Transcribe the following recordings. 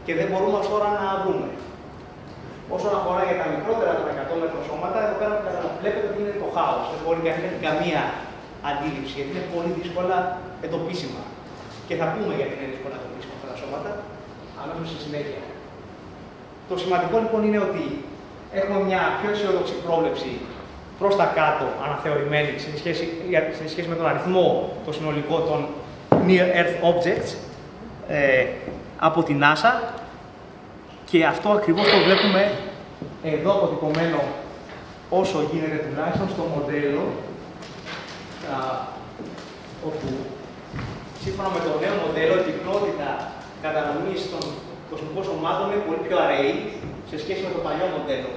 και δεν μπορούμε ως τώρα να βρούμε. Όσον αφορά για τα μικρότερα των 100 μέτρων σώματα, εδώ πέρα βλέπετε ότι είναι το χάος. Δεν μπορεί κανείς να έχει καμία αντίληψη, γιατί είναι πολύ δύσκολα εντοπίσιμα. Και θα πούμε γιατί είναι δύσκολα εντοπίσιμα αυτά τα σώματα, αμέσως στη συνέχεια. Το σημαντικό λοιπόν είναι ότι έχουμε μια πιο αισιόδοξη πρόβλεψη προς τα κάτω αναθεωρημένη σε σχέση με τον αριθμό, το συνολικό των Near Earth Objects από την NASA, και αυτό ακριβώς το βλέπουμε εδώ αποτυπωμένο όσο γίνεται τουλάχιστον στο μοντέλο, όπου σύμφωνα με το νέο μοντέλο η πυκνότητα κατανομής των κοσμικών σωμάτων είναι πολύ πιο array σε σχέση με το παλιό μοντέλο.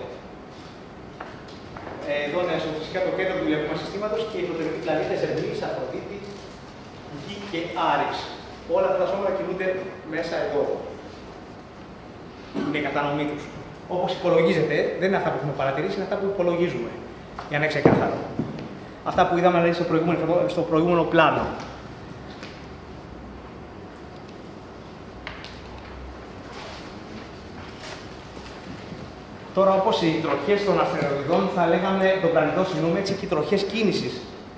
Εδώ είναι φυσικά το κέντρο του ηλιακού μας συστήματος και οι εσωτερικοί πλανήτες Ερμής, Αφροδίτη, Γη και Άρης. Όλα αυτά τα σώματα κινούνται μέσα εδώ. Είναι η κατανομή τους. Όπως υπολογίζεται, δεν είναι αυτά που έχουμε παρατηρήσει, είναι αυτά που υπολογίζουμε. Για να είναι ξεκάθαρο. Αυτά που είδαμε δηλαδή, στο προηγούμενο πλάνο. Τώρα, όπως οι τροχές των αστεροειδών, θα λέγαμε τον πλανητό συγγνώμη, έτσι και οι τροχές κίνησης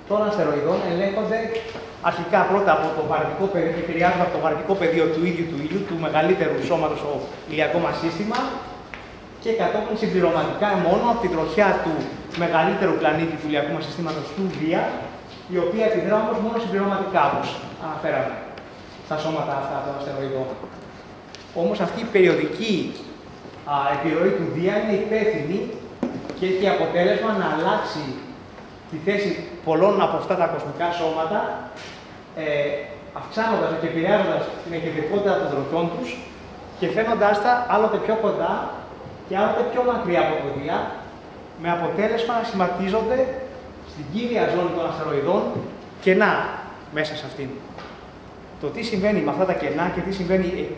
των αστεροειδών ελέγχονται αρχικά πρώτα από το βαρυτικό πεδίο και επηρεάζονται από το βαρυτικό πεδίο του ίδιου του ήλιου, του μεγαλύτερου σώματος στο ηλιακό μας σύστημα, και κατόπιν συμπληρωματικά μόνο από την τροχιά του μεγαλύτερου πλανήτη του ηλιακού μας συστήματος, του Δία, η οποία επιδρά όμως μόνο συμπληρωματικά, όπως αναφέραμε, στα σώματα αυτά των αστεροειδών. Όμως αυτή η περιοδική επιρροή του Δία είναι υπεύθυνη και έχει αποτέλεσμα να αλλάξει τη θέση πολλών από αυτά τα κοσμικά σώματα, αυξάνοντας και επηρεάζοντας την εγκεντρικότητα των τροχιών τους και φαίνοντάς τα άλλοτε πιο κοντά και άλλοτε πιο μακριά από το Δία, με αποτέλεσμα να σχηματίζονται στην κύρια ζώνη των αστεροειδών κενά μέσα σε αυτήν. Το τι συμβαίνει με αυτά τα κενά και τι συμβαίνει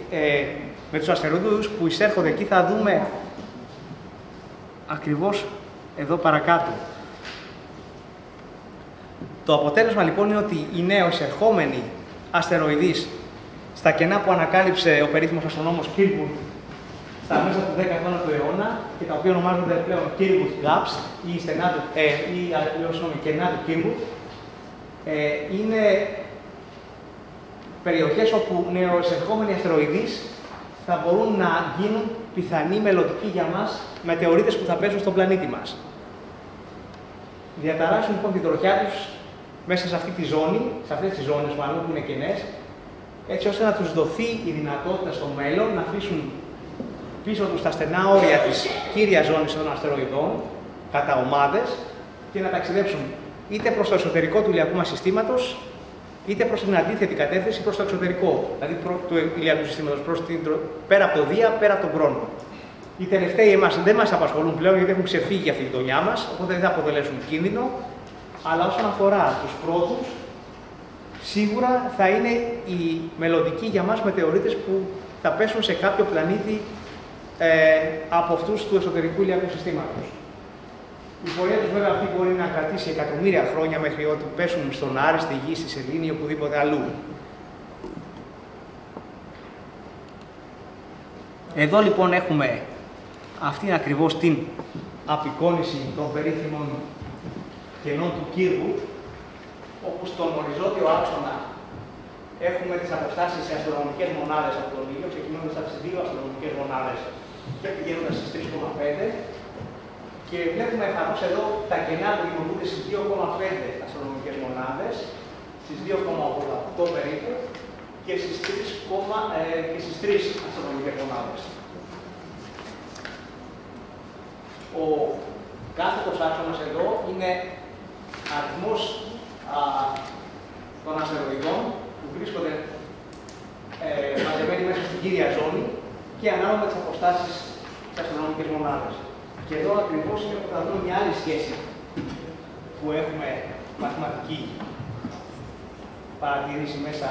με τους αστεροειδούς που εισέρχονται εκεί θα δούμε ακριβώς εδώ παρακάτω. Το αποτέλεσμα λοιπόν είναι ότι οι νέοι εισερχόμενοι αστεροειδείς στα κενά που ανακάλυψε ο περίφημος αστρονόμος Kirkwood στα μέσα του 19ου αιώνα και τα οποία ονομάζονται πλέον Kirkwood Gaps ή κενά του Kirkwood, είναι περιοχές όπου νεοεισερχόμενοι αστεροειδείς θα μπορούν να γίνουν πιθανοί μελλοντικοί για μας μετεωρίτες που θα πέσουν στον πλανήτη μας. Διαταράσσουν λοιπόν την τροχιά τους μέσα σε αυτή τη ζώνη, σε αυτές τις ζώνες μάλλον που είναι κενές, έτσι ώστε να τους δοθεί η δυνατότητα στο μέλλον να αφήσουν πίσω τους τα στενά όρια της κύριας ζώνης των αστεροειδών, κατά ομάδες, και να ταξιδέψουν είτε προς το εσωτερικό του ηλιακού μας συστήματος, είτε προς την αντίθετη κατεύθυνση, προς το εξωτερικό, δηλαδή του ηλιακού συστήματος, πέρα από το Δία, πέρα από τον χρόνο. Οι τελευταίοι δεν μας απασχολούν πλέον γιατί έχουν ξεφύγει αυτή τη γειτονιά μας, οπότε δεν θα αποτελέσουν κίνδυνο. Αλλά όσον αφορά τους πρώτους, σίγουρα θα είναι οι μελλοντικοί για μας μετεωρίτες που θα πέσουν σε κάποιο πλανήτη από αυτούς του εσωτερικού ηλιακού συστήματος. Η πορεία τους βέβαια αυτή μπορεί να κρατήσει εκατομμύρια χρόνια μέχρι ότι πέσουν στον Άρη, στη Γη, στη Σελήνη ή οπουδήποτε αλλού. Εδώ λοιπόν έχουμε αυτήν ακριβώς την απεικόνιση των περίφημων κενών του Kirkwood, όπου στον οριζόντιο άξονα έχουμε τις αποστάσεις σε αστρονομικές μονάδες από τον ήλιο, ξεκινώντας από τις 2 αστρονομικές μονάδες και πηγαίνοντας στις 3,5. Και βλέπουμε εφαρμός εδώ τα κενά που δημιουργούνται στις 2,5 αστρονομικές μονάδες, στις 2,88 περίπου και στις 3 αστρονομικές μονάδες. Ο κάθετος άξονας εδώ είναι αριθμός των αστεροειδών που βρίσκονται μαζεμένοι μέσα στην κύρια ζώνη και ανάλογα με τις αποστάσεις στις αστρονομικές μονάδες. Και εδώ ακριβώς είναι που θα δούμε μια άλλη σχέση που έχουμε μαθηματική παρατηρήσει μέσα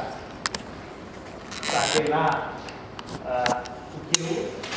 στα κενά του Kirkwood.